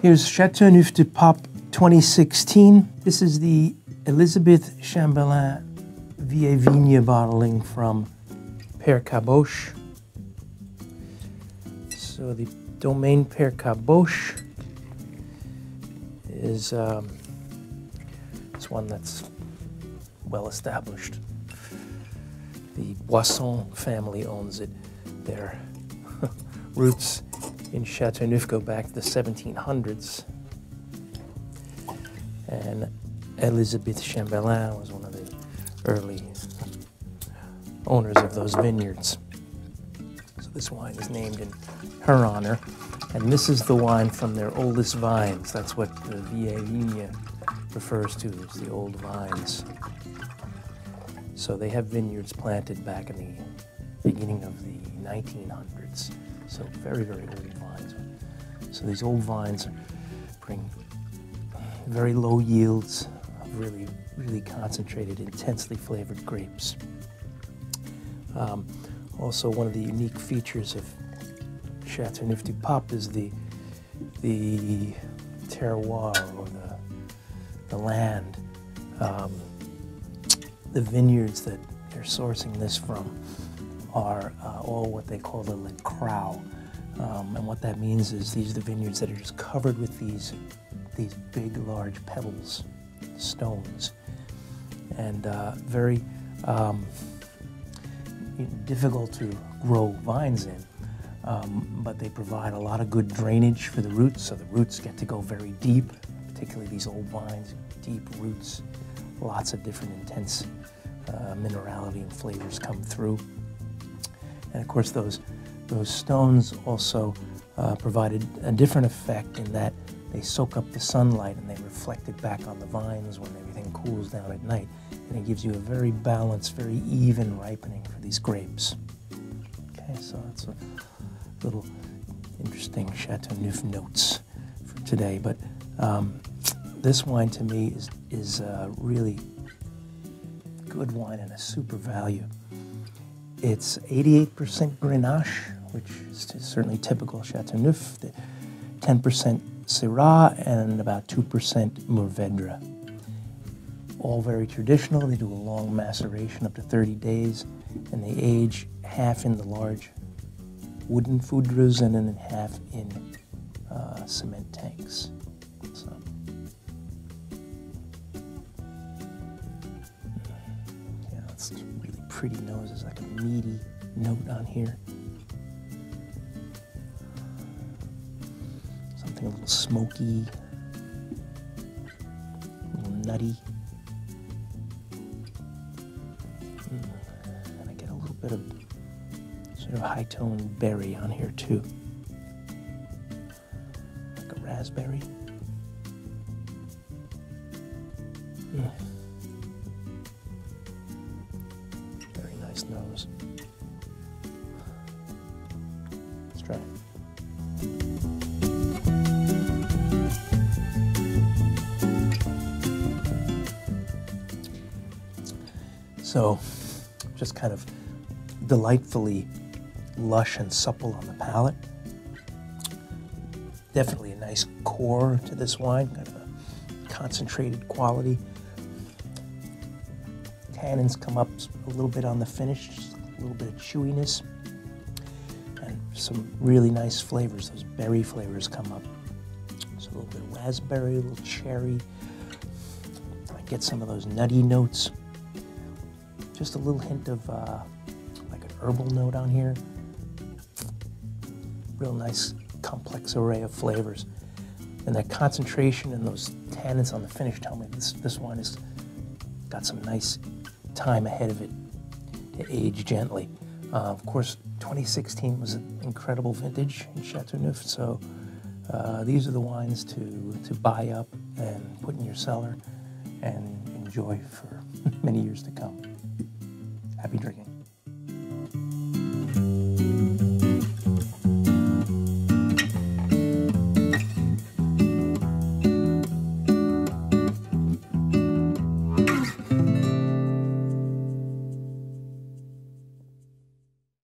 Here's Chateauneuf de Pape 2016. This is the Elisabeth Chambellan Vignes bottling from Pere Caboche. So the domain Pere Caboche is it's one that's well established. The Boisson family owns it. Their roots in Chateauneuf go back to the 1700s. And Elisabeth Chambellan was one of the early owners of those vineyards. So this wine is named in her honor. And this is the wine from their oldest vines. That's what the Vignes refers to as the old vines. So they have vineyards planted back in the beginning of the 1900s. So very, very old vines. So these old vines bring very low yields of really, really concentrated, intensely flavored grapes. Also, one of the unique features of Chateauneuf du Pape is the terroir, or the land. The vineyards that they're sourcing this from are all what they call the Le Crow. And what that means is these are the vineyards that are just covered with these big, large pebbles, stones, and very difficult to grow vines in. But they provide a lot of good drainage for the roots, so the roots get to go very deep, particularly these old vines, deep roots. Lots of different intense minerality and flavors come through. And of course those stones also provided a different effect in that they soak up the sunlight and they reflect it back on the vines when everything cools down at night. And it gives you a very balanced, very even ripening for these grapes. Okay, so that's a little interesting Chateauneuf notes for today. But this wine to me is really good wine and a super value. It's 88% Grenache, which is certainly typical Chateauneuf, 10% Syrah, and about 2% Mourvèdre. All very traditional. They do a long maceration up to 30 days, and they age half in the large wooden foudres and then half in cement tanks. So, yeah, that's really pretty nose. There's like a meaty note on here. Something a little smoky, a little nutty. And I get a little bit of sort of high-tone berry on here too. Like a raspberry. Very nice nose. Let's try it. So, just kind of delightfully lush and supple on the palate. Definitely a nice core to this wine, kind of a concentrated quality. Tannins come up a little bit on the finish, just a little bit of chewiness, and some really nice flavors. Those berry flavors come up. So a little bit of raspberry, a little cherry. I get some of those nutty notes. Just a little hint of like an herbal note on here. Real nice complex array of flavors. And that concentration and those tannins on the finish tell me this wine has got some nice time ahead of it to age gently. Of course, 2016 was an incredible vintage in Chateauneuf, so these are the wines to buy up and put in your cellar and enjoy for many years to come. Happy drinking.